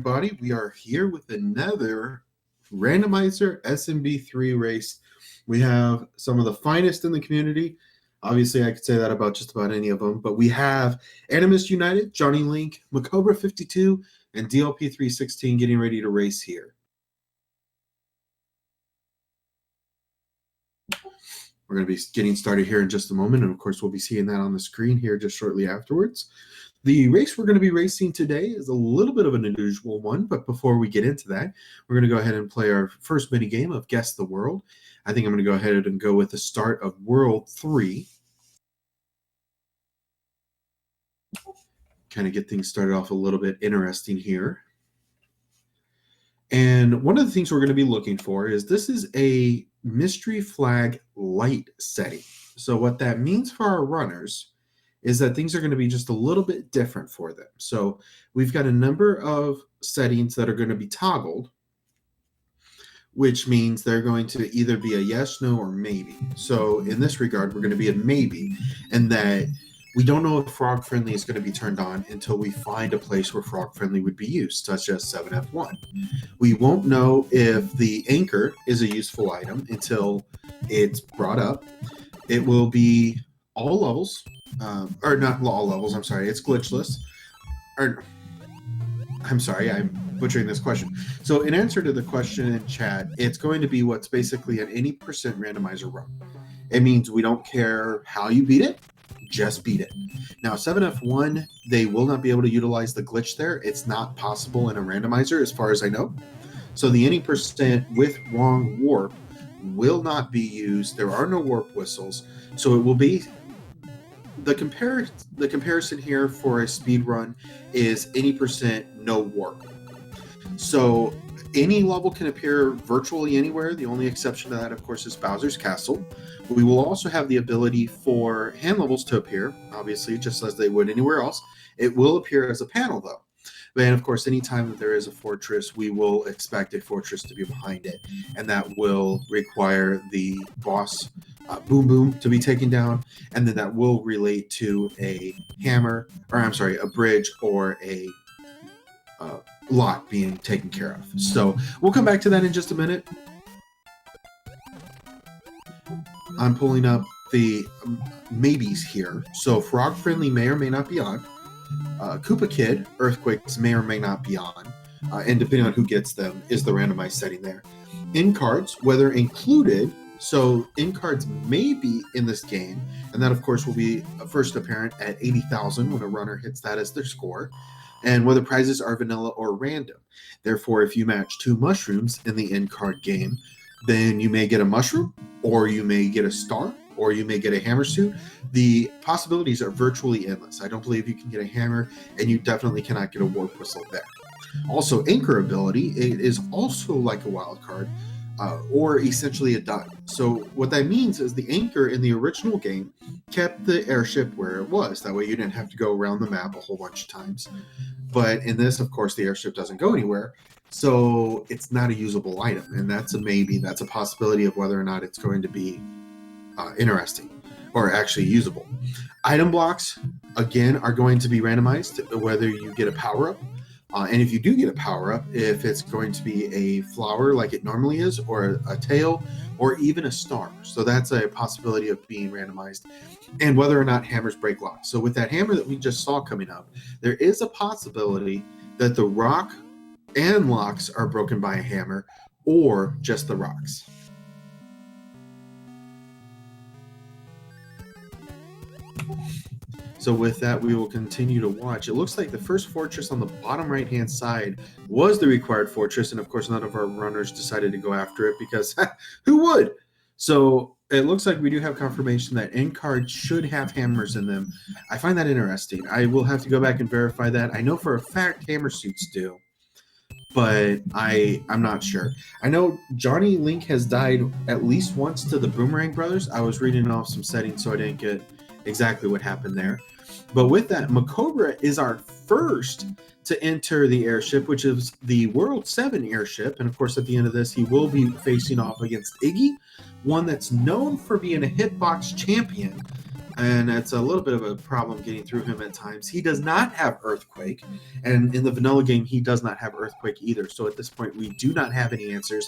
Everybody, we are here with another Randomizer SMB3 race. We have some of the finest in the community. Obviously, I could say that about just about any of them, but we have Animist United, Johnny Link, Macobra 52, and DLP 316 getting ready to race here. We're going to be getting started here in just a moment, and of course, we'll be seeing that on the screen here just shortly afterwards. The race we're going to be racing today is a little bit of an unusual one, but before we get into that, we're going to go ahead and play our first mini game of Guess the World. I think I'm going to go ahead and go with the start of World 3. Kind of get things started off a little bit interesting here. And one of the things we're going to be looking for is this is a mystery flag light setting. So what that means for our runners is that things are going to be just a little bit different for them. So we've got a number of settings that are going to be toggled, which means they're going to either be a yes, no, or maybe. So in this regard, we're going to be a maybe, and that we don't know if frog friendly is going to be turned on until we find a place where frog friendly would be used, such as 7F1. We won't know if the anchor is a useful item until it's brought up. It will be all levels, or not all levels, I'm sorry, it's glitchless. Or, I'm sorry, I'm butchering this question. So in answer to the question in chat, it's going to be what's basically an any percent randomizer run. It means we don't care how you beat it, just beat it. Now 7F1, they will not be able to utilize the glitch there. It's not possible in a randomizer as far as I know. So the any percent with wrong warp will not be used. There are no warp whistles. So it will be the comparison here for a speed run is any percent no warp. So any level can appear virtually anywhere. The only exception to that, of course, is Bowser's Castle. We will also have the ability for hand levels to appear, obviously, just as they would anywhere else. It will appear as a panel, though. And of course, anytime that there is a fortress, we will expect a fortress to be behind it. And that will require the boss Boom Boom to be taken down. And then that will relate to a hammer, or I'm sorry, a bridge or a lock being taken care of. So we'll come back to that in just a minute. I'm pulling up the maybes here. So frog friendly may or may not be on. Koopa Kid, Earthquakes may or may not be on, and depending on who gets them is the randomized setting there. In cards, whether included, so in cards may be in this game, and that of course will be first apparent at 80,000 when a runner hits that as their score, and whether prizes are vanilla or random. Therefore, if you match 2 mushrooms in the in card game, then you may get a mushroom, or you may get a star, or you may get a hammer suit. The possibilities are virtually endless. I don't believe you can get a hammer, and you definitely cannot get a warp whistle there. Also, anchor ability, it is also like a wild card, or essentially a dot. So what that means is the anchor in the original game kept the airship where it was. That way you didn't have to go around the map a whole bunch of times. But in this, of course, the airship doesn't go anywhere. So it's not a usable item, and that's a maybe. That's a possibility of whether or not it's going to be interesting or actually usable. Item blocks, again, are going to be randomized, whether you get a power-up. And if you do get a power-up, if it's going to be a flower like it normally is, or a tail, or even a star. So that's a possibility of being randomized. And whether or not hammers break locks. So with that hammer that we just saw coming up, there is a possibility that the rock and locks are broken by a hammer, or just the rocks. So with that, we will continue to watch. It looks like the first fortress on the bottom right-hand side was the required fortress, and of course none of our runners decided to go after it because who would? So it looks like we do have confirmation that end cards should have hammers in them. I find that interesting. I will have to go back and verify that. I know for a fact hammer suits do, but I'm not sure. I know Johnny Link has died at least once to the Boomerang Brothers. I was reading off some settings, so I didn't get exactly what happened there. But with that, Macobra is our first to enter the airship, which is the World 7 airship. And of course, at the end of this, he will be facing off against Iggy, one that's known for being a hitbox champion. and it's a little bit of a problem getting through him at times. He does not have Earthquake, and in the vanilla game, he does not have Earthquake either. So at this point, we do not have any answers.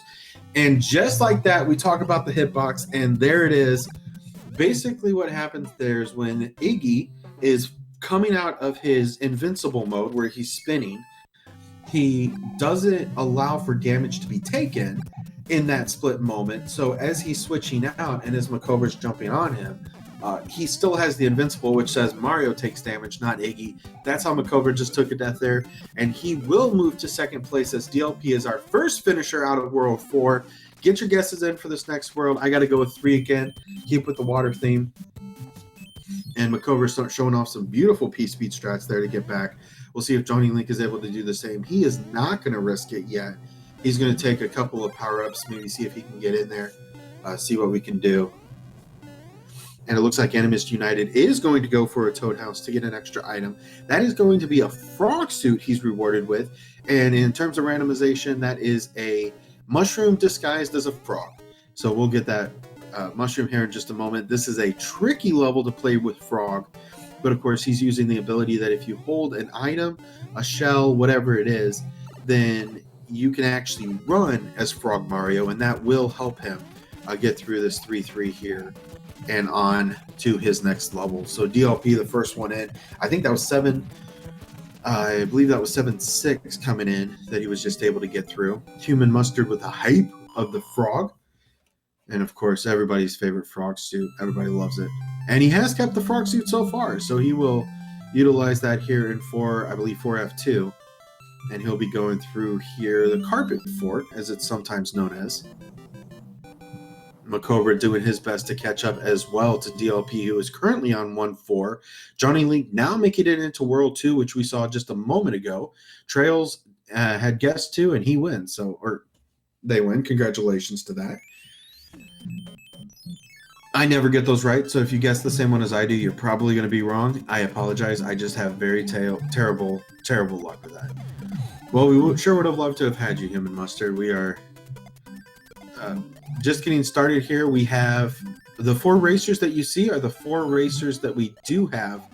And just like that, we talk about the hitbox, and there it is. Basically, what happens there is when Iggy is coming out of his invincible mode where he's spinning, he doesn't allow for damage to be taken in that split moment. So as he's switching out and as Makobra's jumping on him, he still has the invincible, which says Mario takes damage, not Iggy. That's how Makobra just took a death there. And he will move to second place as DLP is our first finisher out of World 4. Get your guesses in for this next world. I got to go with 3 again. Keep with the water theme. And Makobra starts showing off some beautiful P-speed strats there to get back. We'll see if Johnny Link is able to do the same. He is not going to risk it yet. He's going to take a couple of power-ups, maybe see if he can get in there, see what we can do. And it looks like Animist United is going to go for a Toad House to get an extra item. That is going to be a frog suit he's rewarded with. And in terms of randomization, that is a mushroom disguised as a frog. So we'll get that mushroom here in just a moment. This is a tricky level to play with frog. But of course, he's using the ability that if you hold an item, a shell, whatever it is, then you can actually run as Frog Mario, and that will help him get through this 3-3 here and on to his next level. So DLP, the first one in, I think that was 7. I believe that was 7-6 coming in that he was just able to get through. Human Mustard with the hype of the frog. And of course, everybody's favorite frog suit. Everybody loves it. And he has kept the frog suit so far, so he will utilize that here in 4F2. And he'll be going through here the Carpet Fort, as it's sometimes known as. Makobra doing his best to catch up as well to DLP, who is currently on 1-4. Johnny Link now making it into World 2, which we saw just a moment ago. Trails had guessed 2, and he wins. Or they win. Congratulations to that. I never get those right, so if you guess the same one as I do, you're probably going to be wrong. I apologize. I just have very terrible luck with that. Well, we sure would have loved to have had you, Human Mustard. We are just getting started here. We have the 4 racers that you see are the 4 racers that we do have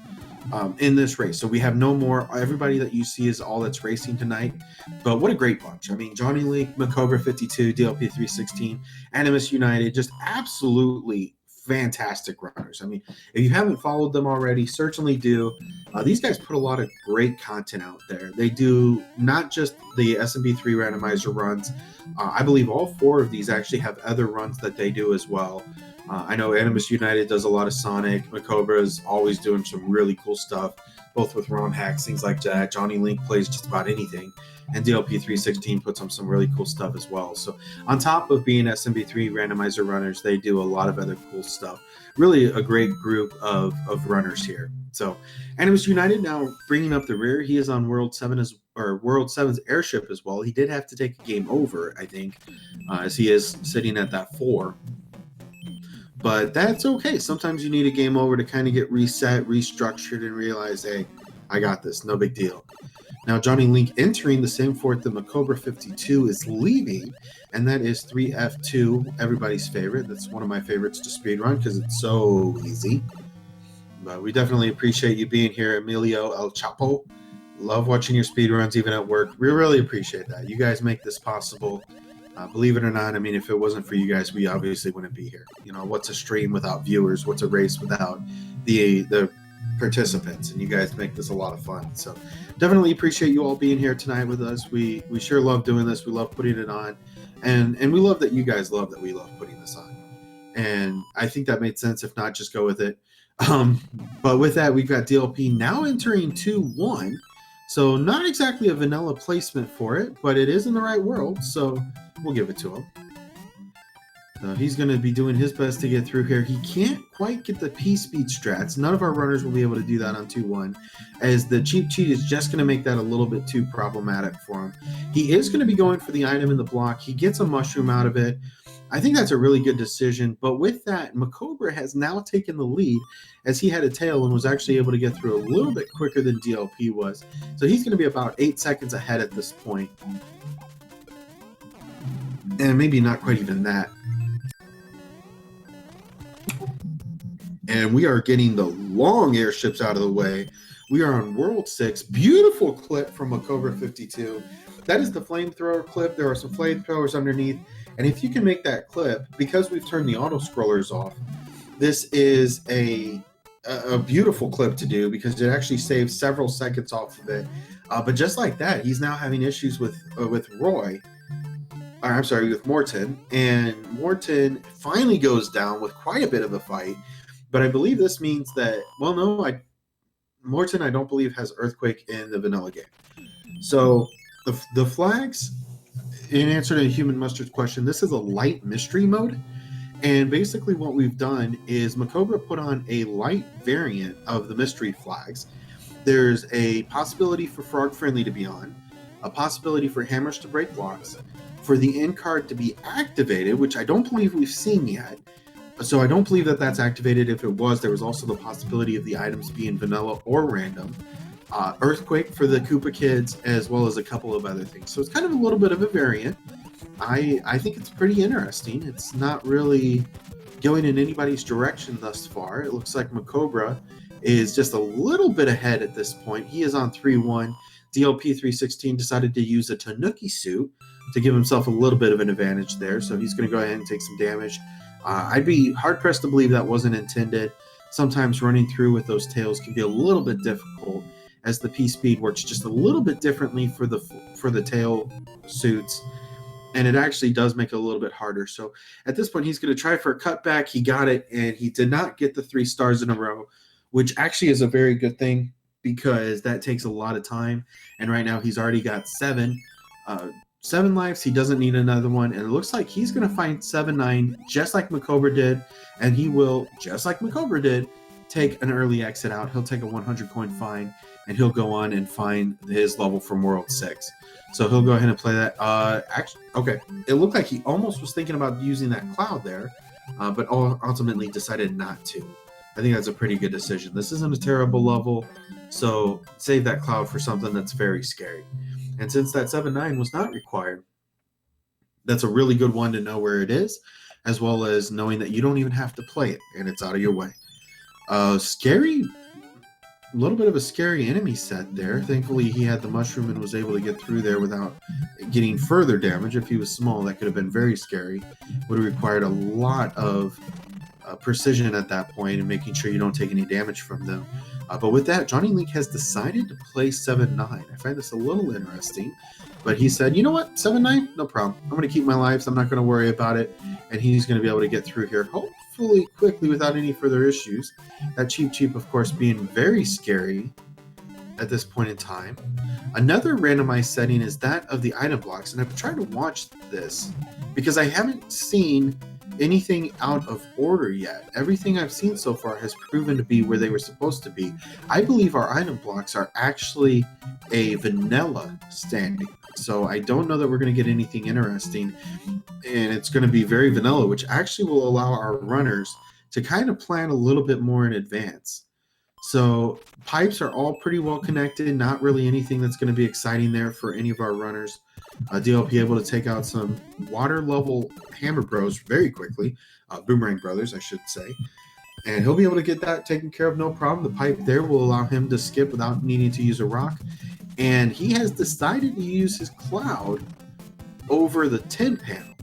in this race. So we have no more. Everybody that you see is all that's racing tonight. But what a great bunch. I mean, Johnny Link, Makobra 52, DLP 316, Animist United, just absolutely fantastic runners. I mean, if you haven't followed them already, certainly do. These guys put a lot of great content out there. They do not just the SMB3 randomizer runs. I believe all 4 of these actually have other runs that they do as well. I know Animist United does a lot of Sonic. Makobra is always doing some really cool stuff, both with ROM hacks, things like that. Johnny Link plays just about anything. And DLP 316 puts on some really cool stuff as well. So on top of being SMB3 randomizer runners, they do a lot of other cool stuff. Really a great group of runners here. So Animist United now bringing up the rear. He is on World 7's airship as well. He did have to take a game over, I think, as he is sitting at that 4. But that's okay. Sometimes you need a game over to kind of get reset, restructured, and realize, hey, I got this. No big deal. Now, Johnny Link entering the same fort that Makobra 52 is leaving, and that is 3F2, everybody's favorite. That's one of my favorites to speedrun because it's so easy. But we definitely appreciate you being here, Emilio El Chapo. Love watching your speedruns, even at work. We really appreciate that. You guys make this possible. Believe it or not, I mean, if it wasn't for you guys, we obviously wouldn't be here. You know, what's a stream without viewers? What's a race without the participants? And you guys make this a lot of fun. So definitely appreciate you all being here tonight with us. We sure love doing this. We love putting it on. And we love that you guys love that we love putting this on. And I think that made sense. If not, just go with it. But with that, we've got DLP now entering 2-1. So not exactly a vanilla placement for it, but it is in the right world. So we'll give it to him. He's going to be doing his best to get through here. He can't quite get the P-speed strats. None of our runners will be able to do that on 2-1, as the cheap cheat is just going to make that a little bit too problematic for him. He is going to be going for the item in the block. He gets a mushroom out of it. I think that's a really good decision. But with that, Makobra has now taken the lead, as he had a tail and was actually able to get through a little bit quicker than DLP was. So he's going to be about 8 seconds ahead at this point. And maybe not quite even that. And we are getting the long airships out of the way. We are on World 6. Beautiful clip from a Cobra 52. That is the flamethrower clip. There are some flamethrowers underneath. And if you can make that clip, because we've turned the auto scrollers off, this is a beautiful clip to do because it actually saves several seconds off of it. But just like that, he's now having issues with Roy. Or, I'm sorry, with Morton. And Morton finally goes down with quite a bit of a fight. But I believe this means that, well, no, Morton, I don't believe, has Earthquake in the vanilla game. So the flags, in answer to Human Mustard's question, this is a light mystery mode. And basically what we've done is Macobra put on a light variant of the mystery flags. There's a possibility for Frog Friendly to be on, a possibility for hammers to break blocks, for the end card to be activated, which I don't believe we've seen yet. So I don't believe that that's activated. If it was, there was also the possibility of the items being vanilla or random. Earthquake for the Koopa kids, as well as a couple of other things. So it's kind of a little bit of a variant. I think it's pretty interesting. It's not really going in anybody's direction thus far. It looks like Macobra is just a little bit ahead at this point. He is on 3-1. DLP 316 decided to use a Tanuki suit to give himself a little bit of an advantage there. So he's going to go ahead and take some damage. I'd be hard-pressed to believe that wasn't intended. Sometimes running through with those tails can be a little bit difficult, as the P-Speed works just a little bit differently for the tail suits, and it actually does make it a little bit harder. So at this point, he's going to try for a cutback. He got it, and he did not get the 3 stars in a row, which actually is a very good thing because that takes a lot of time, and right now he's already got 7 lives. He doesn't need another one, and it looks like he's going to find 7-9 just like Macobra did, and he will, just like Macobra did, take an early exit out. He'll take a 100 coin fine, and he'll go on and find his level from World 6. So he'll go ahead and play that. Actually, okay, it looked like he almost was thinking about using that cloud there, but ultimately decided not to. I think that's a pretty good decision. This isn't a terrible level, so save that cloud for something that's very scary. And since that 7-9 was not required, that's a really good one to know where it is, as well as knowing that you don't even have to play it, and it's out of your way. Scary, a little bit of a scary enemy set there. Thankfully, he had the mushroom and was able to get through there without getting further damage. If he was small, that could have been very scary. Would have required a lot of precision at that point and making sure you don't take any damage from them. But with that, Johnny Link has decided to play 7-9. I find this a little interesting, but he said, you know what, 7-9, no problem. I'm going to keep my lives. I'm not going to worry about it, and he's going to be able to get through here hopefully quickly without any further issues. That Cheep, of course, being very scary at this point in time. Another randomized setting is that of the item blocks, and I've tried to watch this because I haven't seen anything out of order yet. Everything I've seen so far has proven to be where they were supposed to be. I believe our item blocks are actually a vanilla standing. So I don't know that we're going to get anything interesting, and it's going to be very vanilla, which actually will allow our runners to kind of plan a little bit more in advance. So pipes are all pretty well connected, not really anything that's going to be exciting there for any of our runners. DLP able to take out some water level hammer bros very quickly, boomerang brothers I should say, and he'll be able to get that taken care of no problem. The pipe there will allow him to skip without needing to use a rock, and he has decided to use his cloud over the 10 panel.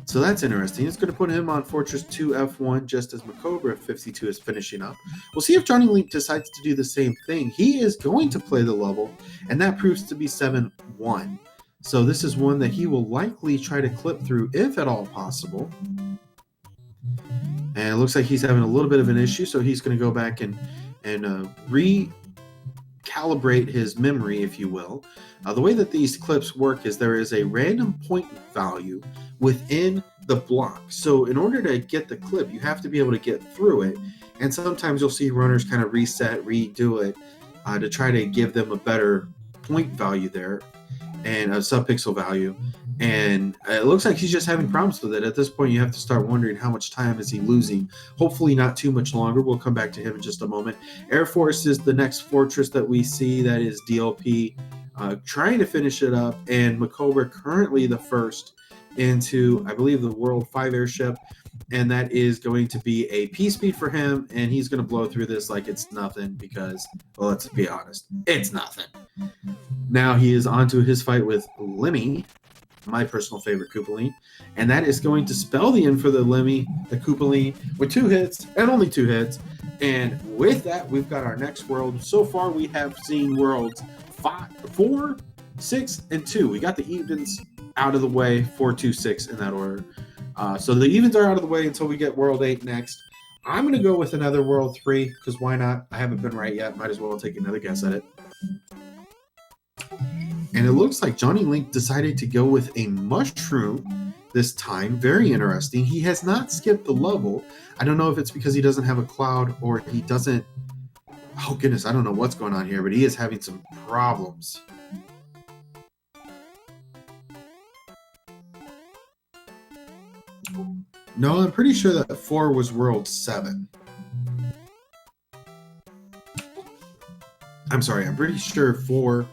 So that's interesting. It's going to put him on Fortress 2 F1 just as Macobra 52 is finishing up. We'll see if Johnny Link decides to do the same thing. He is going to play the level, and that proves to be 7-1. So this is one that he will likely try to clip through if at all possible. And it looks like he's having a little bit of an issue, so he's going to go back and recalibrate his memory, if you will. The way that these clips work is there is a random point value within the block. So in order to get the clip, you have to be able to get through it. And sometimes you'll see runners kind of reset, redo it to try to give them a better point value there and a subpixel value. And it looks like he's just having problems with it. At this point, you have to start wondering how much time is he losing. Hopefully not too much longer. We'll come back to him in just a moment. Air Force is the next fortress that we see. That is DLP trying to finish it up. And Macobra currently the first into, I believe, the World 5 airship. and that is going to be a P-speed for him, and he's going to blow through this like it's nothing because, well, let's be honest, it's nothing. Now he is on to his fight with Lemmy, my personal favorite Koopaline, and that is going to spell the end for the Koopaline, with 2 hits, and only 2 hits. And with that, we've got our next world. So far, we have seen worlds 4, 6, and 2. We got the evens out of the way, 4, 2, 6 in that order. So the evens are out of the way until we get World 8 next. I'm going to go with another World 3, because why not? I haven't been right yet. Might as well take another guess at it. And it looks like Johnny Link decided to go with a mushroom this time. Very interesting. He has not skipped the level. I don't know if it's because he doesn't have a cloud or he doesn't... Oh, goodness, I don't know what's going on here, but he is having some problems. No, I'm pretty sure that 4 was World 7. I'm sorry, I'm pretty sure 4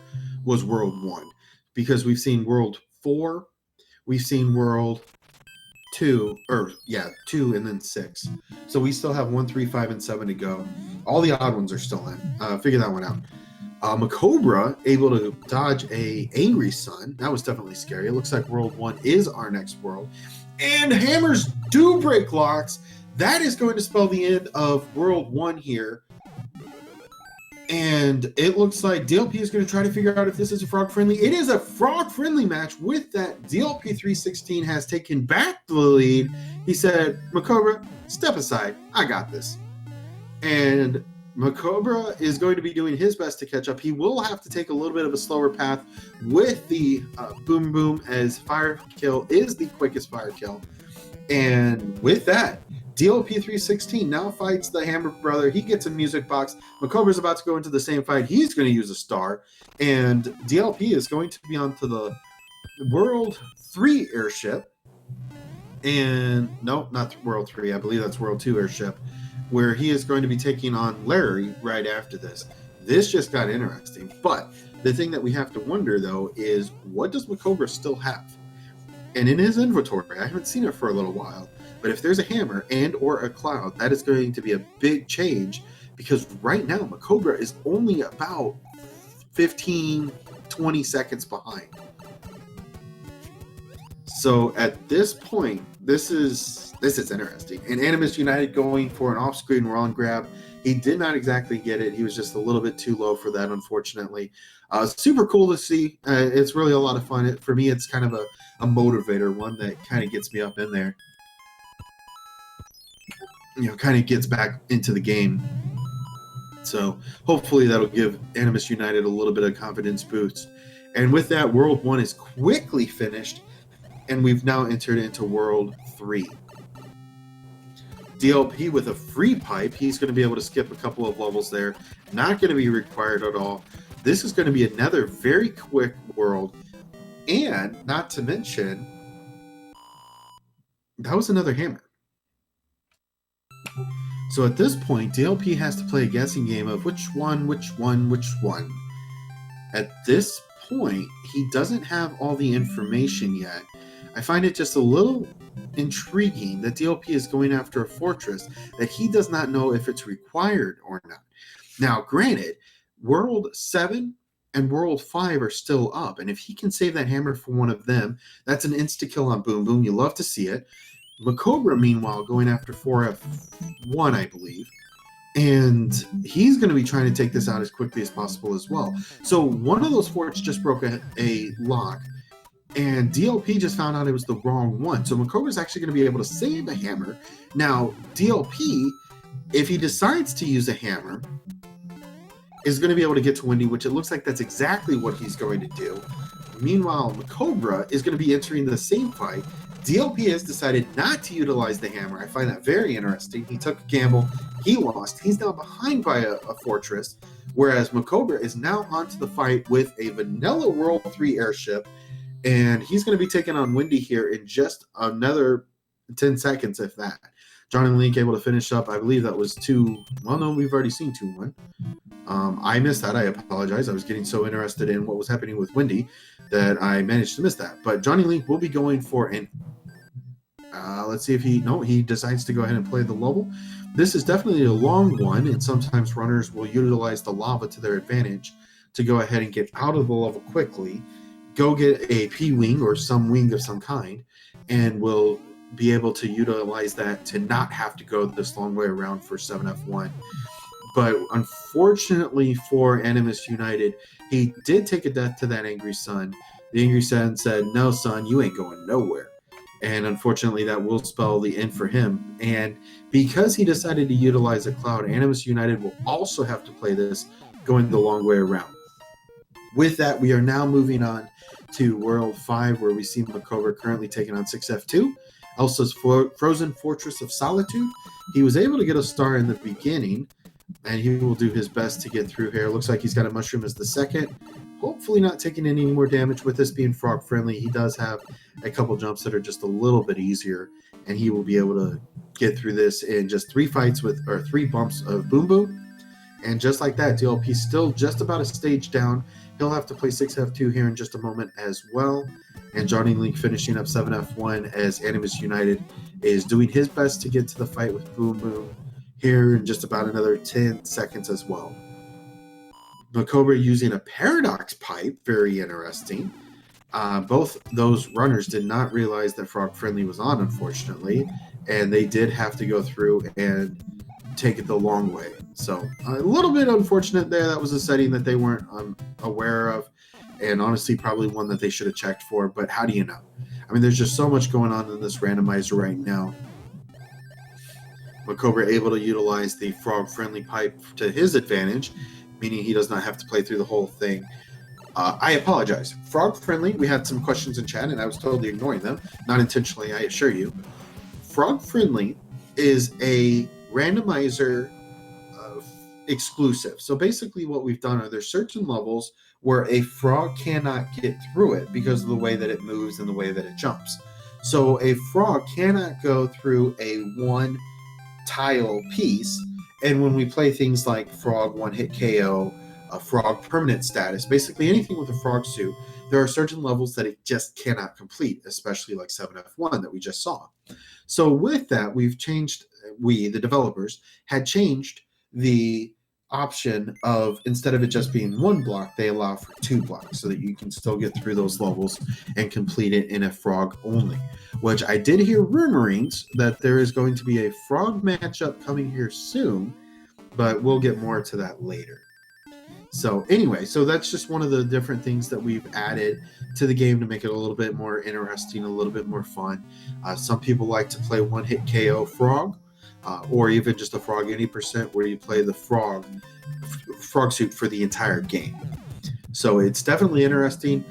was World 1, because we've seen World 4, we've seen World 2, 2 and then 6. So we still have 1, 3, 5, and 7 to go. All the odd ones are still in. Figure that one out. Macobra able to dodge a Angry Sun. That was definitely scary. It looks like World 1 is our next world. And hammers do break locks. That is going to spell the end of World 1 here. And it looks like DLP is going to try to figure out if this is a frog-friendly. It is a frog-friendly match. With that, DLP316 has taken back the lead. He said, Macobra, step aside. I got this. And Macobra is going to be doing his best to catch up. He will have to take a little bit of a slower path with the Boom Boom, as Fire Kill is the quickest Fire Kill. And with that, DLP316 now fights the Hammer Brother. He gets a music box. Macobra's about to go into the same fight. He's going to use a star. And DLP is going to be onto the World 3 airship. And no, not World 3. I believe that's World 2 airship, where he is going to be taking on Larry right after this. This just got interesting. But the thing that we have to wonder, though, is what does Macobra still have? And in his inventory, I haven't seen it for a little while, but if there's a hammer and or a cloud, that is going to be a big change, because right now Macobra is only about 15, 20 seconds behind. So at this point, this is interesting. And Animus United going for an off-screen wrong grab. He did not exactly get it. He was just a little bit too low for that, unfortunately. Super cool to see. It's really a lot of fun. For me, it's kind of a motivator, one that kind of gets me up in there. You know, kind of gets back into the game. So hopefully that'll give Animus United a little bit of confidence boost. And with that, World 1 is quickly finished, and we've now entered into World 3. DLP with a free pipe. He's going to be able to skip a couple of levels there. Not going to be required at all. This is going to be another very quick world. And not to mention, that was another hammer. So at this point, DLP has to play a guessing game of which one. At this point, he doesn't have all the information yet. I find it just a little intriguing that DLP is going after a fortress that he does not know if it's required or not. Now, granted, World 7 and World 5 are still up, and if he can save that hammer for one of them, that's an insta-kill on Boom Boom. You love to see it. Macobra, meanwhile, going after 4F1, I believe, and he's going to be trying to take this out as quickly as possible as well. So one of those forts just broke a lock, and DLP just found out it was the wrong one. So Macobra is actually going to be able to save a hammer. Now, DLP, if he decides to use a hammer, is going to be able to get to Wendy, which it looks like that's exactly what he's going to do. Meanwhile, Macobra is going to be entering the same fight. DLP has decided not to utilize the hammer. I find that very interesting. He took a gamble. He lost. He's now behind by a fortress, whereas Macobra is now onto the fight with a vanilla World 3 airship, and he's going to be taking on Wendy here in just another 10 seconds, if that. Johnny Link able to finish up. I believe that was 2. Well, no, we've already seen 2-1. I missed that. I apologize. I was getting so interested in what was happening with Wendy that I managed to miss that. But Johnny Link will be going for an... Let's see if he decides to go ahead and play the level. This is definitely a long one, and sometimes runners will utilize the lava to their advantage to go ahead and get out of the level quickly, go get a P-wing or some wing of some kind, and will be able to utilize that to not have to go this long way around for 7F1. But unfortunately for Animus United, he did take a death to that Angry Sun. The Angry Sun said, "No, son, you ain't going nowhere." And unfortunately, that will spell the end for him. And because he decided to utilize a cloud, Animus United will also have to play this going the long way around. With that, we are now moving on to World 5, where we see Makobra currently taking on 6F2. Elsa's Frozen Fortress of Solitude. He was able to get a star in the beginning, and he will do his best to get through here. Looks like he's got a mushroom as the second. Hopefully not taking any more damage with this being frog friendly. He does have a couple jumps that are just a little bit easier, and he will be able to get through this in just 3 bumps of Boom Boom. And just like that, DLP still just about a stage down. He'll have to play 6F2 here in just a moment as well. And Johnny Link finishing up 7F1 as Animus United is doing his best to get to the fight with Boom Boom here in just about another 10 seconds as well. Makobra using a Paradox Pipe, very interesting. Both those runners did not realize that Frog Friendly was on, unfortunately, and they did have to go through and take it the long way. So a little bit unfortunate there. That was a setting that they weren't aware of, and honestly probably one that they should have checked for, but how do you know? I mean, there's just so much going on in this randomizer right now. Makobra able to utilize the frog-friendly pipe to his advantage, meaning he does not have to play through the whole thing. I apologize. Frog-friendly, we had some questions in chat, and I was totally ignoring them. Not intentionally, I assure you. Frog-friendly is a randomizer exclusive. So basically what we've done are there's certain levels where a frog cannot get through it because of the way that it moves and the way that it jumps. So a frog cannot go through a one tile piece, and when we play things like frog one hit KO, a frog permanent status, basically anything with a frog suit, there are certain levels that it just cannot complete, especially like 7F1 that we just saw. So with that, the developers had changed the option of, instead of it just being one block, they allow for 2 blocks so that you can still get through those levels and complete it in a frog only, which I did hear rumorings that there is going to be a frog matchup coming here soon, but we'll get more to that later. So anyway, so that's just one of the different things that we've added to the game to make it a little bit more interesting, a little bit more fun. Some people like to play one hit KO frog, or even just a frog any percent, where you play the frog suit for the entire game. So it's definitely interesting.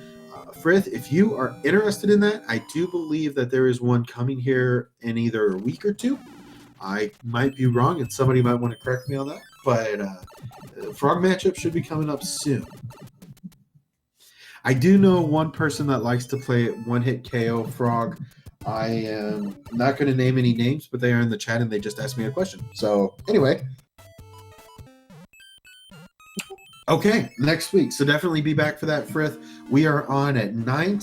Frith, if you are interested in that, I do believe that there is one coming here in either a week or 2. I might be wrong, and somebody might want to correct me on that, but frog matchup should be coming up soon. I do know one person that likes to play one-hit KO frog. I am not going to name any names, but they are in the chat and they just asked me a question. So anyway. Okay, next week. So definitely be back for that, Frith. We are on at 9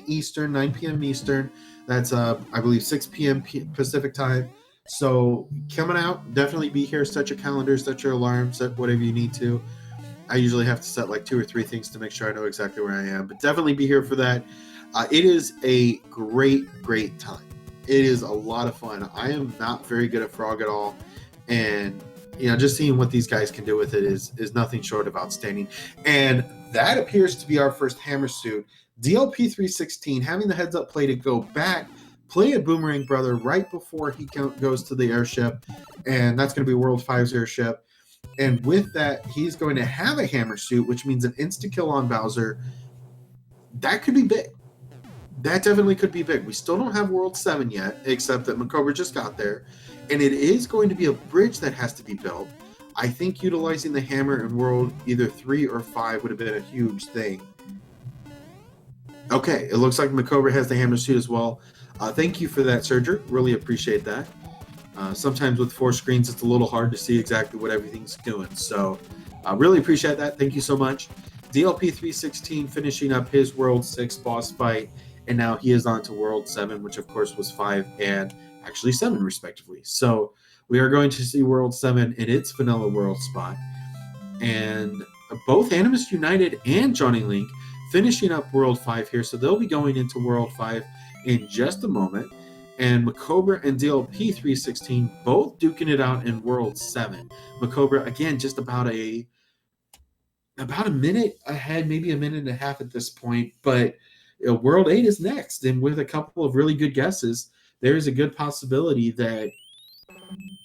Eastern, 9 p.m. Eastern. That's, I believe, 6 p.m. Pacific time. So coming out, definitely be here. Set your calendar, set your alarm, set whatever you need to. I usually have to set like 2 or 3 things to make sure I know exactly where I am. But definitely be here for that. It is a great time. It is a lot of fun. I am not very good at frog at all. And just seeing what these guys can do with it is nothing short of outstanding. And that appears to be our first hammer suit. DLP316 having the heads up play to go back, play a Boomerang Brother right before he goes to the airship. And that's going to be World 5's airship. And with that, he's going to have a hammer suit, which means an insta-kill on Bowser. That could be big. That definitely could be big. We still don't have World 7 yet, except that Makobra just got there. And it is going to be a bridge that has to be built. I think utilizing the hammer in World either 3 or 5 would have been a huge thing. Okay, it looks like Makobra has the hammer suit as well. Thank you for that, Serger. Really appreciate that. Sometimes with 4 screens, it's a little hard to see exactly what everything's doing. So I really appreciate that. Thank you so much. DLP316 finishing up his World 6 boss fight and now he is on to World 7, which of course was 5 and actually 7 respectively. So we are going to see World 7 in its vanilla world spot, and both Animus United and Johnny Link finishing up World 5 here, so they'll be going into World 5 in just a moment. And Macobra and DLP 316 both duking it out in World 7. Macobra, again, just about a minute ahead, maybe a minute and a half at this point, but World 8 is next, and with a couple of really good guesses, there is a good possibility that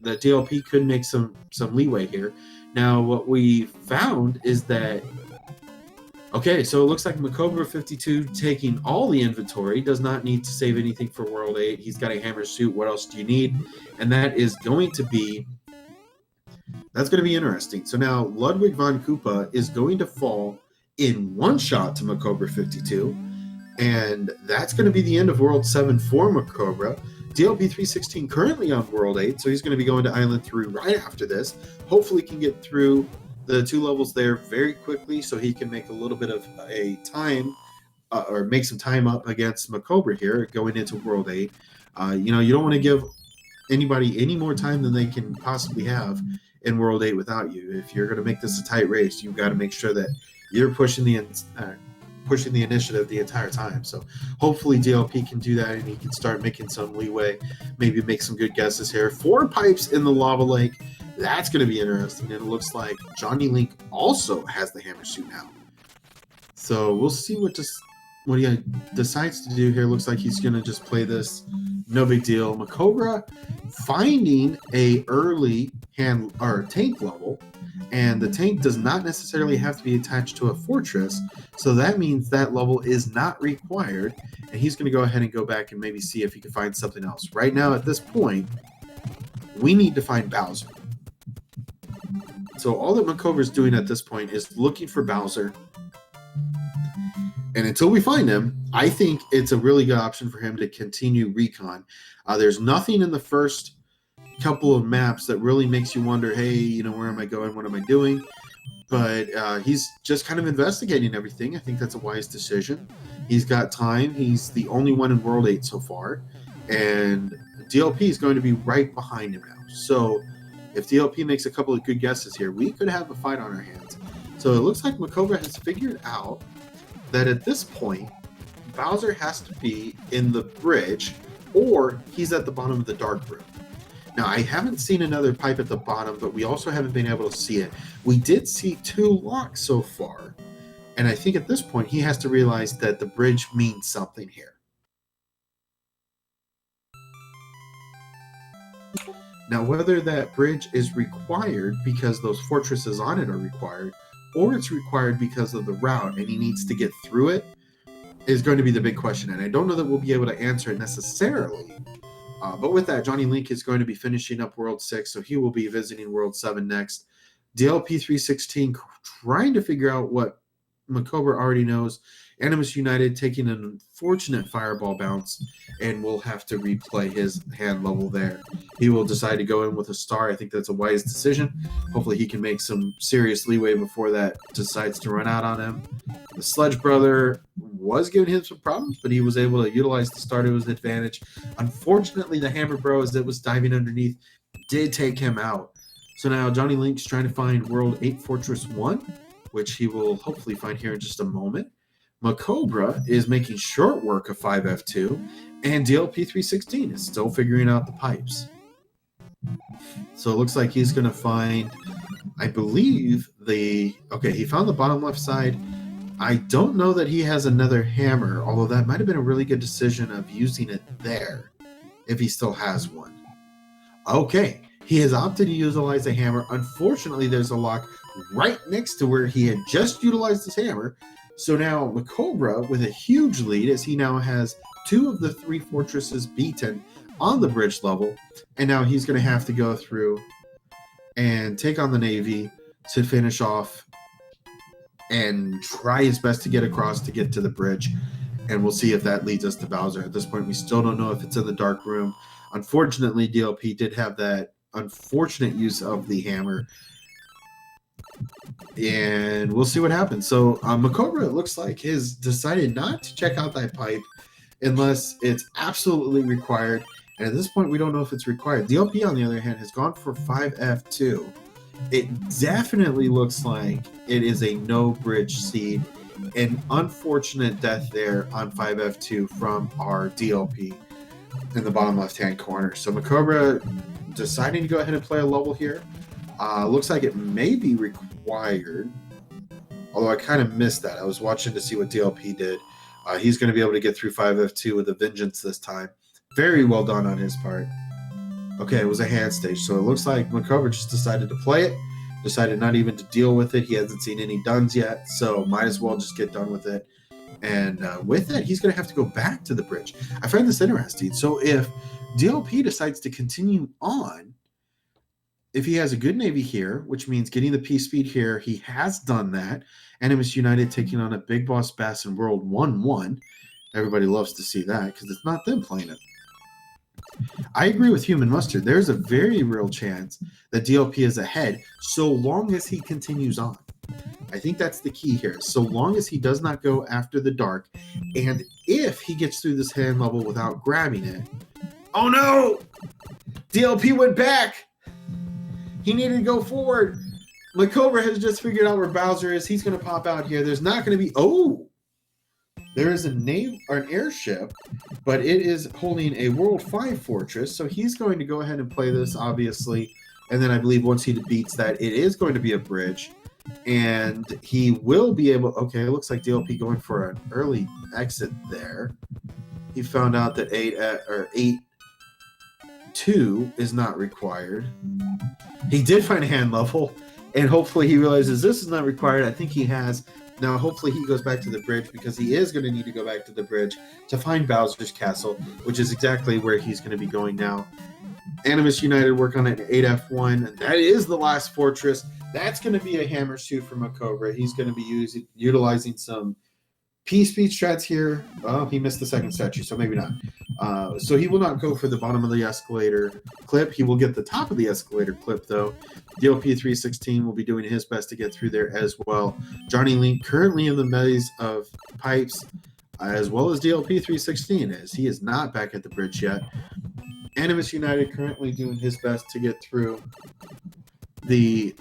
the DLP could make some leeway here. Now, what we found is that, okay, so it looks like Macobra 52 taking all the inventory, does not need to save anything for World 8. He's got a hammer suit. What else do you need? And that is going to be, that's going to be interesting. So now Ludwig von Koopa is going to fall in one shot to Macobra 52, and that's going to be the end of World 7 for Macobra. DLP 316 currently on World 8, so he's going to be going to Island 3 right after this. Hopefully can get through the 2 levels there very quickly so he can make a little bit of a time or make some time up against Macobra here going into World 8. You don't want to give anybody any more time than they can possibly have in World 8 without you. If you're going to make this a tight race, you've got to make sure that you're pushing the initiative the entire time. So hopefully DLP can do that, and he can start making some leeway, maybe make some good guesses here. 4 pipes in the lava lake. That's going to be interesting. And it looks like Johnny Link also has the hammer suit now. So we'll see what he decides to do here. Looks like he's going to just play this. No big deal. Macobra finding a early hand or tank level, and the tank does not necessarily have to be attached to a fortress, so that means that level is not required, and he's going to go ahead and go back and maybe see if he can find something else. Right now, at this point, we need to find Bowser. So all that Macobra is doing at this point is looking for Bowser, and until we find him, I think it's a really good option for him to continue recon. There's nothing in the first couple of maps that really makes you wonder, hey, where am I going? What am I doing? But he's just kind of investigating everything. I think that's a wise decision. He's got time. He's the only one in World 8 so far. And DLP is going to be right behind him now. So if DLP makes a couple of good guesses here, we could have a fight on our hands. So it looks like Macobra has figured out that at this point, Bowser has to be in the bridge, or he's at the bottom of the dark room. Now, I haven't seen another pipe at the bottom, but we also haven't been able to see it. We did see 2 locks so far, and I think at this point he has to realize that the bridge means something here. Now, whether that bridge is required because those fortresses on it are required, or it's required because of the route and he needs to get through it, is going to be the big question. And I don't know that we'll be able to answer it necessarily. But with that, Johnny Link is going to be finishing up World 6, so he will be visiting World 7 next. DLP 316 trying to figure out what Macobra already knows. Animus United taking an unfortunate fireball bounce, and will have to replay his hand level there. He will decide to go in with a star. I think that's a wise decision. Hopefully he can make some serious leeway before that decides to run out on him. The Sledge Brother was giving him some problems, but he was able to utilize the star to his advantage. Unfortunately, the Hammer Bro, as it was diving underneath, did take him out. So now Johnny Link's trying to find World 8 Fortress 1, which he will hopefully find here in just a moment. Macobra is making short work of 5F2, and DLP 316 is still figuring out the pipes. So it looks like he's going to find, I believe, he found the bottom left side. I don't know that he has another hammer, although that might have been a really good decision of using it there, if he still has one. Okay, he has opted to utilize a hammer. Unfortunately, there's a lock right next to where he had just utilized his hammer. So now Macobra with a huge lead, as he now has 2 of the 3 fortresses beaten on the bridge level. And now he's going to have to go through and take on the Navy to finish off and try his best to get across to get to the bridge. And we'll see if that leads us to Bowser. At this point, we still don't know if it's in the dark room. Unfortunately, DLP did have that unfortunate use of the hammer. And we'll see what happens. So Macobra, it looks like, has decided not to check out that pipe unless it's absolutely required. And at this point, we don't know if it's required. DLP, on the other hand, has gone for 5F2. It definitely looks like it is a no bridge seed. An unfortunate death there on 5F2 from our DLP in the bottom left-hand corner. So Macobra deciding to go ahead and play a level here. Looks like it may be required, although I kind of missed that. I was watching to see what DLP did. He's going to be able to get through 5F2 with a vengeance this time. Very well done on his part. Okay, it was a hand stage, so it looks like Macobra just decided to play it, decided not even to deal with it. He hasn't seen any duns yet, so might as well just get done with it. And with that, he's going to have to go back to the bridge. I find this interesting. So if DLP decides to continue on, if he has a good Navy here, which means getting the P speed here, he has done that. Animus United taking on a Big Boss Bass in World 1-1. Everybody loves to see that because it's not them playing it. I agree with Human Mustard. There's a very real chance that DLP is ahead so long as he continues on. I think that's the key here. So long as he does not go after the dark, and if he gets through this hand level without grabbing it. Oh no! DLP went back! He needed to go forward. Macobra has just figured out where Bowser is. He's going to pop out here. There's not going to be... Oh! There is a name or an airship, but it is holding a World 5 fortress. So he's going to go ahead and play this, obviously. And then I believe once he defeats that, it is going to be a bridge. And he will be able... Okay, it looks like DLP going for an early exit there. He found out that 8-2 is not required. He did find a hand level, and hopefully he realizes this is not required. I think he has. Now, hopefully he goes back to the bridge because he is going to need to go back to the bridge to find Bowser's Castle, which is exactly where he's going to be going now. Animus United work on an 8F1. That is the last fortress. That's going to be a hammer shoot for Macobra. He's going to be utilizing some P-speed strats here. Oh, he missed the second statue, so maybe not. So he will not go for the bottom of the escalator clip. He will get the top of the escalator clip, though. DLP 316 will be doing his best to get through there as well. Johnny Link currently in the maze of pipes, as well as DLP 316, as he is not back at the bridge yet. Animus United currently doing his best to get through the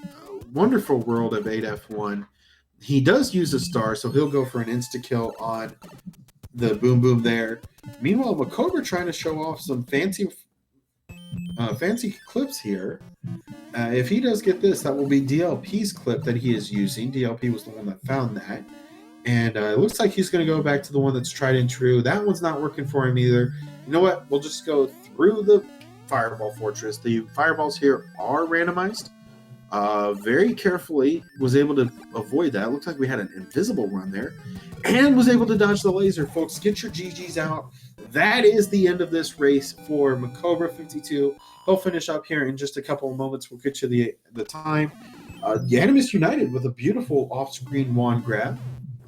wonderful world of 8F1. He does use a star, so he'll go for an insta-kill on the Boom Boom there. Meanwhile, Macobra trying to show off some fancy clips here. If he does get this, that will be DLP's clip that he is using. DLP was the one that found that. And it looks like he's going to go back to the one that's tried and true. That one's not working for him either. You know what? We'll just go through the Fireball Fortress. The fireballs here are randomized. Very carefully was able to avoid that. It looks like we had an invisible run there and was able to dodge the laser. Folks, get your GGs out. That is the end of this race for Macobra 52. He'll finish up here in just a couple of moments. We'll get you the time. Animus United with a beautiful off-screen wand grab.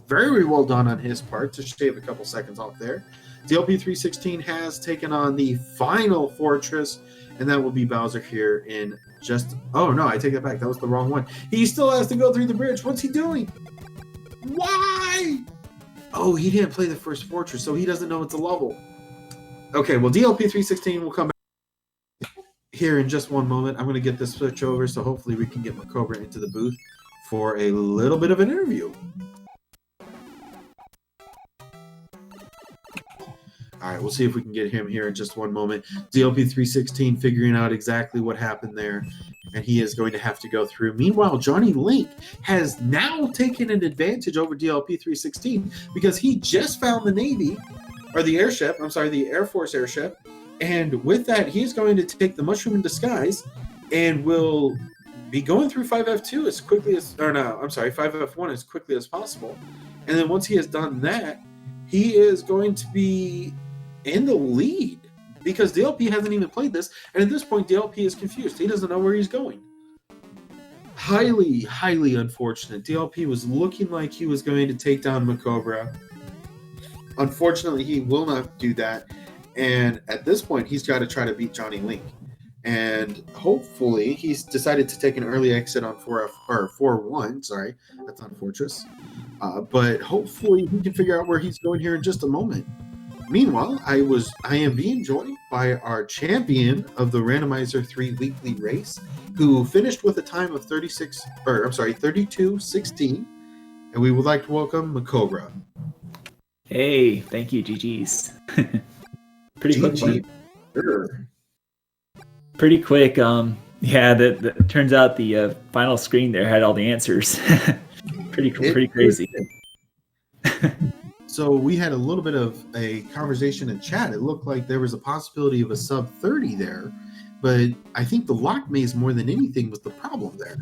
Very well done on his part to shave a couple seconds off there. DLP 316 has taken on the final fortress, and that will be Bowser here in just... Oh, no, I take that back. That was the wrong one. He still has to go through the bridge. What's he doing? Why? Oh, he didn't play the first fortress, so he doesn't know it's a level. Okay, well, DLP 316 will come back here in just one moment. I'm going to get this switch over, so hopefully we can get Macobra into the booth for a little bit of an interview. All right, we'll see if we can get him here in just one moment. DLP 316 figuring out exactly what happened there, and he is going to have to go through. Meanwhile, Johnny Link has now taken an advantage over DLP 316 because he just found the Navy, or the airship, I'm sorry, the Air Force airship, and with that, he's going to take the Mushroom in Disguise and will be going through 5F2 as quickly as, or no, I'm sorry, 5F1 as quickly as possible. And then once he has done that, he is going to be in the lead because DLP hasn't even played this, and at this point DLP is confused. He doesn't know where he's going. Highly unfortunate. DLP was looking like he was going to take down Macobra. Unfortunately, he will not do that, and at this point he's got to try to beat Johnny Link, and hopefully he's decided to take an early exit on 4-1. Sorry, that's not Fortress, but hopefully he can figure out where he's going here in just a moment. Meanwhile, I am being joined by our champion of the Randomizer 3 weekly race, who finished with a time of 32:16, and we would like to welcome Makobra. Hey, thank you, GG's. Pretty quick one. Sure. Pretty quick. Yeah, that turns out the final screen there had all the answers. pretty crazy. So we had a little bit of a conversation in chat. It looked like there was a possibility of a sub 30 there, but I think the lock maze more than anything was the problem there.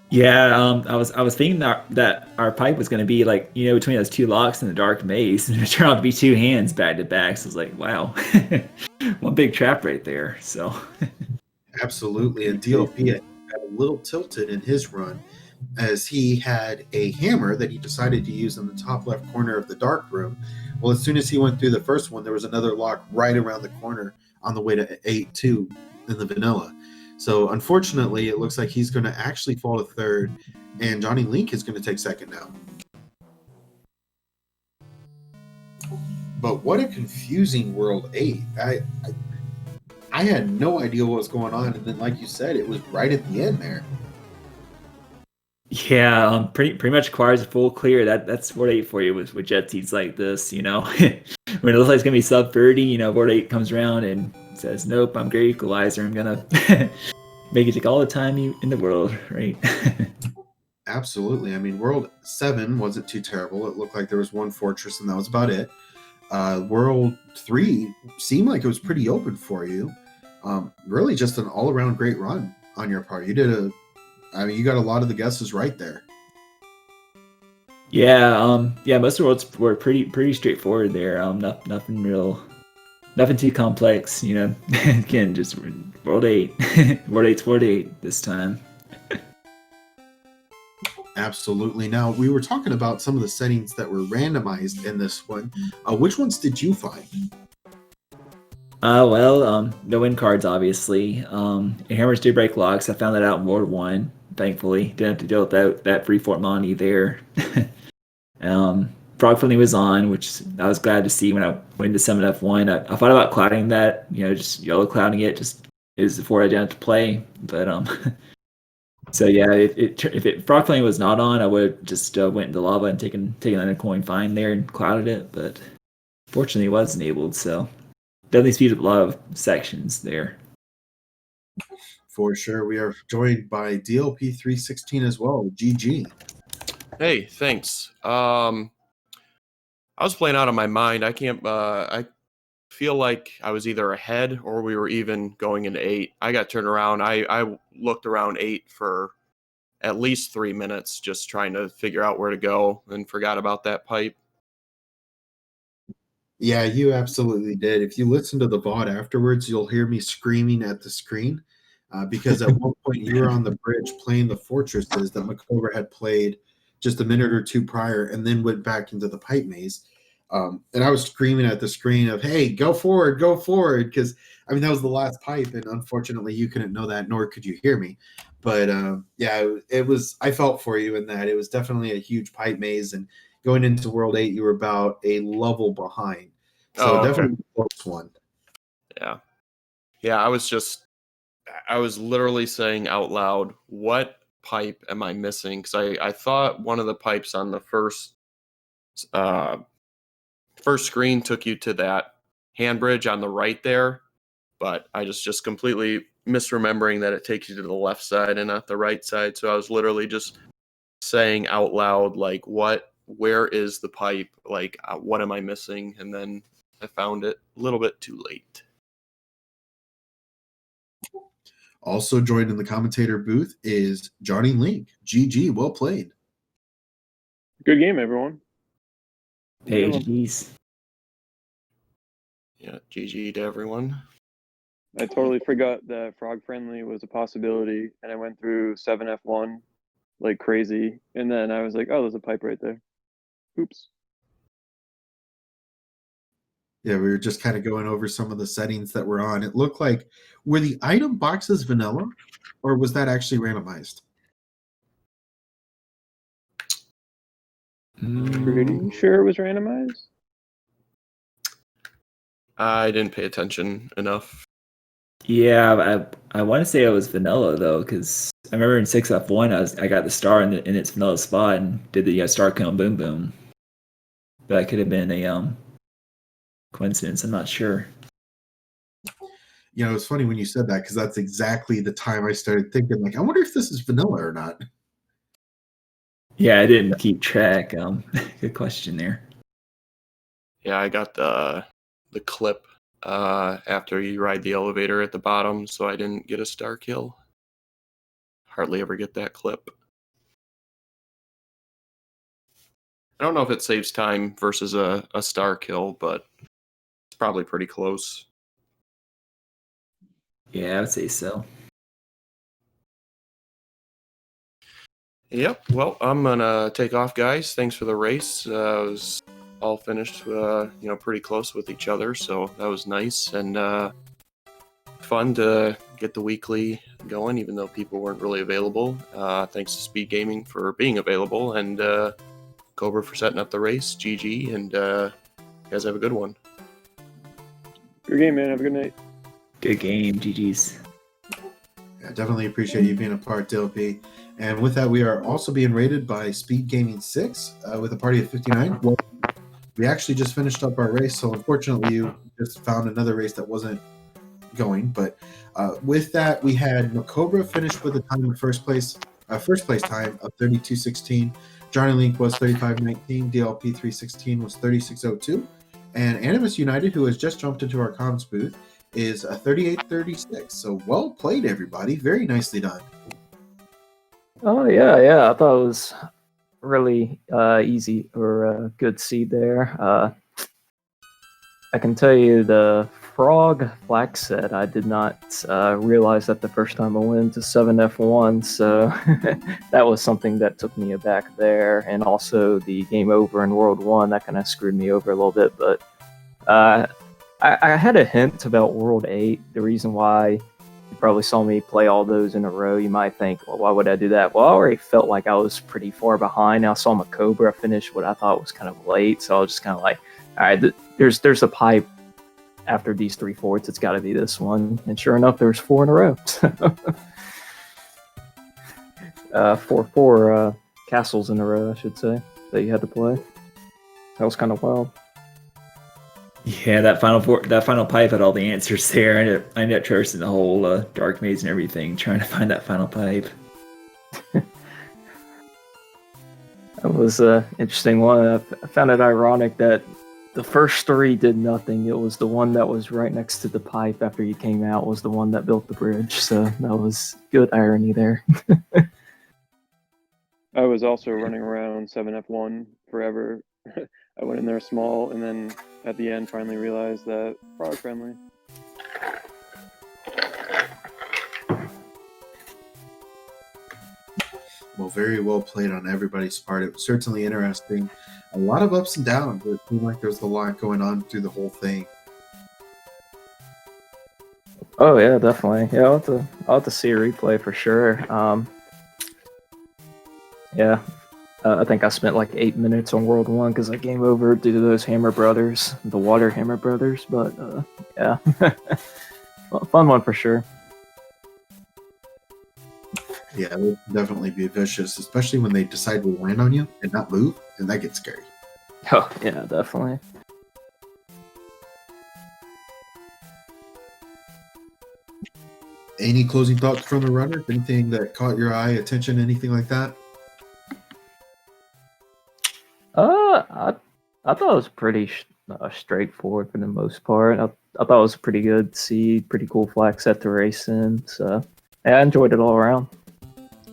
Yeah, I was thinking that our pipe was going to be like, between those two locks in the dark maze, and it turned out to be two hands back to back. So I was like, wow, one big trap right there. So absolutely, and DLP got a little tilted in his run, as he had a hammer that he decided to use in the top left corner of the dark room. Well, as soon as he went through the first one, there was another lock right around the corner on the way to 8-2 in the vanilla. So unfortunately, it looks like he's going to actually fall to third, and Johnny Link is going to take second now. But what a confusing World 8. I had no idea what was going on, and then like you said, it was right at the end there. Yeah, pretty much requires a full clear. That's Ward 8 for you with jet seats like this, when it looks like it's gonna be sub 30, Ward 8 comes around and says, nope, I'm great equalizer. I'm gonna make it take all the time in the world, right? Absolutely. I mean, World 7 wasn't too terrible. It looked like there was one fortress and that was about it. World 3 seemed like it was pretty open for you. Really just an all-around great run on your part. You got a lot of the guesses right there. Yeah, most of the worlds were pretty straightforward there. Nothing too complex, Again, just World 8. World 8's World 8 this time. Absolutely. Now, we were talking about some of the settings that were randomized in this one. Which ones did you find? No win cards, obviously. Hammers do break locks. I found that out in World 1, thankfully. Didn't have to deal with that free Fort Monty there. Frog Friendly was on, which I was glad to see when I went into 7F1. I thought about clouding that, just yellow clouding it, just is before I didn't have to play. But so yeah, if Frog Friendly was not on, I would have just went into lava and taken another coin fine there and clouded it. But fortunately, it was enabled, so definitely speeds up a lot of sections there. For sure. We are joined by DLP316 as well. GG. Hey, thanks. I was playing out of my mind. I feel like I was either ahead or we were even going into 8. I got turned around. I looked around 8 for at least 3 minutes just trying to figure out where to go and forgot about that pipe. Yeah, you absolutely did. If you listen to the VOD afterwards, you'll hear me screaming at the screen because at one point you were on the bridge playing the fortresses that Makobra had played just a minute or two prior and then went back into the pipe maze. And I was screaming at the screen of, hey, go forward, because, that was the last pipe, and unfortunately you couldn't know that, nor could you hear me. But, I felt for you in that. It was definitely a huge pipe maze, and going into World 8, you were about a level behind. So definitely the close one. Yeah. Yeah, I was literally saying out loud, what pipe am I missing? Because I thought one of the pipes on the first screen took you to that hand bridge on the right there, but I just completely misremembering that it takes you to the left side and not the right side. So I was literally just saying out loud, like, where is the pipe? Like, what am I missing? And then I found it a little bit too late. Also joined in the commentator booth is Johnny Link. GG, well played. Good game, everyone. Hey, GG's. Yeah, GG to everyone. I totally forgot that Frog Friendly was a possibility, and I went through 7F1 like crazy, and then I was like, oh, there's a pipe right there. Oops. Yeah, we were just kind of going over some of the settings that were on. It looked like, were the item boxes vanilla, or was that actually randomized? Pretty sure it was randomized. I didn't pay attention enough. Yeah, I want to say it was vanilla though, because I remember in 6F1 I got the star in its vanilla spot and did the star kill and boom boom. But that could have been a coincidence. I'm not sure. You know, it's funny when you said that because that's exactly the time I started thinking, like, I wonder if this is vanilla or not. Yeah, I didn't keep track. Good question there. Yeah, I got the clip after you ride the elevator at the bottom, so I didn't get a star kill. Hardly ever get that clip. I don't know if it saves time versus a star kill, but it's probably pretty close. Yeah, I would say so. Yep. Well, I'm gonna take off, guys. Thanks for the race. It was all finished, pretty close with each other, so that was nice and fun to get the weekly going, even though people weren't really available. Thanks to Speed Gaming for being available, and Cobra for setting up the race. GG, and you guys have a good one. Good game, man. Have a good night. Good game. GG's. Yeah, definitely appreciate you being a part, DLP. And with that, we are also being rated by Speed Gaming 6 with a party of 59. Well, we actually just finished up our race, so unfortunately, you just found another race that wasn't going. But with that, we had Macobra finish with a time in first place time of 32:16. Johnny Link was 35:19. DLP 316 was 36:02. And Animus United, who has just jumped into our comms booth, is a 38:36. So well played, everybody. Very nicely done. Oh yeah. I thought it was really easy or a good seed there. I can tell you the frog flag set. I did not realize that the first time I went to 7F1, so that was something that took me aback there. And also the game over in World 1, that kind of screwed me over a little bit. But I had a hint about World 8. The reason why you probably saw me play all those in a row, you might think, well, why would I do that? Well, I already felt like I was pretty far behind. I saw Macobra finish what I thought was kind of late, so I was just kind of like, all right, there's a pipe after these 3 forts. It's got to be this one. And sure enough, there's 4 in a row. Four castles in a row, I should say, that you had to play. That was kind of wild. Yeah, that final pipe had all the answers there. I ended up traversing the whole dark maze and everything, trying to find that final pipe. That was an interesting one. I found it ironic that the first 3 did nothing. It was the one that was right next to the pipe after you came out was the one that built the bridge. So that was good irony there. I was also running around 7F1 forever. I went in there small, and then at the end finally realized that frog friendly. Well, very well played on everybody's part. It was certainly interesting. A lot of ups and downs. It seemed like there was a lot going on through the whole thing. Oh yeah, definitely. Yeah, I'll have to see a replay for sure. Yeah, I think I spent like 8 minutes on World 1 because I game over due to those Hammer Brothers, the Water Hammer Brothers. But yeah, fun one for sure. Yeah, it would definitely be vicious, especially when they decide to land on you and not move, and that gets scary. Oh yeah, definitely. Any closing thoughts from the runners? Anything that caught your eye, attention, anything like that? I thought it was pretty straightforward for the most part. I thought it was pretty good seed, pretty cool flag set to race in. So yeah, I enjoyed it all around.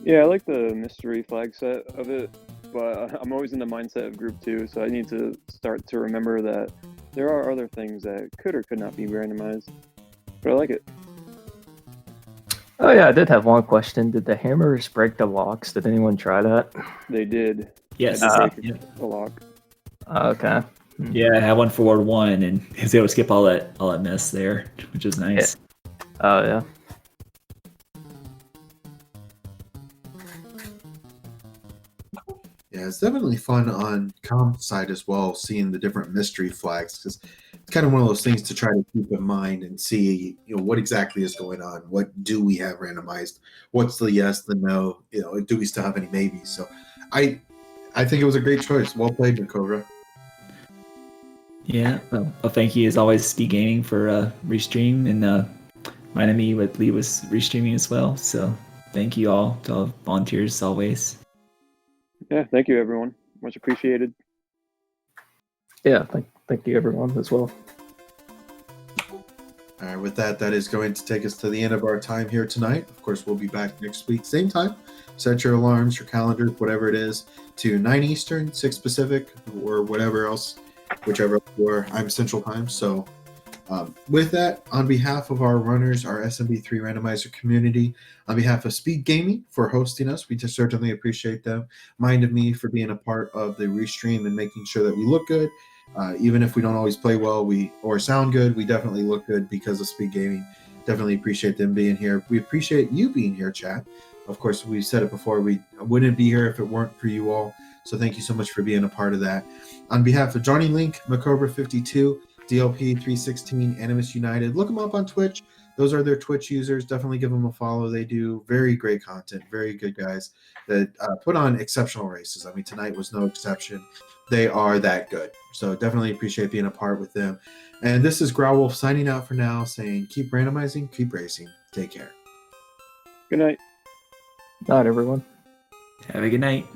Yeah, I like the mystery flag set of it, but I'm always in the mindset of Group 2, so I need to start to remember that there are other things that could or could not be randomized. But I like it. Oh yeah, I did have one question. Did the hammers break the locks? Did anyone try that? They did. Yes. I did break a lock. Okay. Yeah, I had one for World 1, and I was able to skip all that mess there, which is nice. Oh yeah. Yeah, it's definitely fun on comp side as well, seeing the different mystery flags, because it's kind of one of those things to try to keep in mind and see, what exactly is going on. What do we have randomized? What's the yes, the no? Do we still have any maybes? So, I think it was a great choice. Well played, Cobra. Yeah. Well, thank you as always, Speed Gaming, for restream, and reminding me what Lee was restreaming as well. So thank you all to all volunteers always. Yeah, thank you, everyone. Much appreciated. Yeah, thank you everyone as well. All right, with that is going to take us to the end of our time here tonight. Of course, we'll be back next week, same time. Set your alarms, your calendars, whatever it is, to 9 Eastern, 6 Pacific, or whatever else, whichever you are. I'm Central Time. So with that, on behalf of our runners, our SMB3 randomizer community, on behalf of Speed Gaming for hosting us, we just certainly appreciate them. Mind of Me for being a part of the restream and making sure that we look good. Even if we don't always play well or sound good, we definitely look good because of Speed Gaming. Definitely appreciate them being here. We appreciate you being here, chat. Of course, we've said it before, we wouldn't be here if it weren't for you all. So thank you so much for being a part of that. On behalf of Johnny Link, Macobra52, DLP316, Animus United, look them up on Twitch. Those are their Twitch users. Definitely give them a follow. They do very great content, very good guys that put on exceptional races. I mean, tonight was no exception. They are that good. So definitely appreciate being a part with them. And this is Growlwolf signing out for now, saying keep randomizing, keep racing. Take care. Good night. Night, everyone. Have a good night.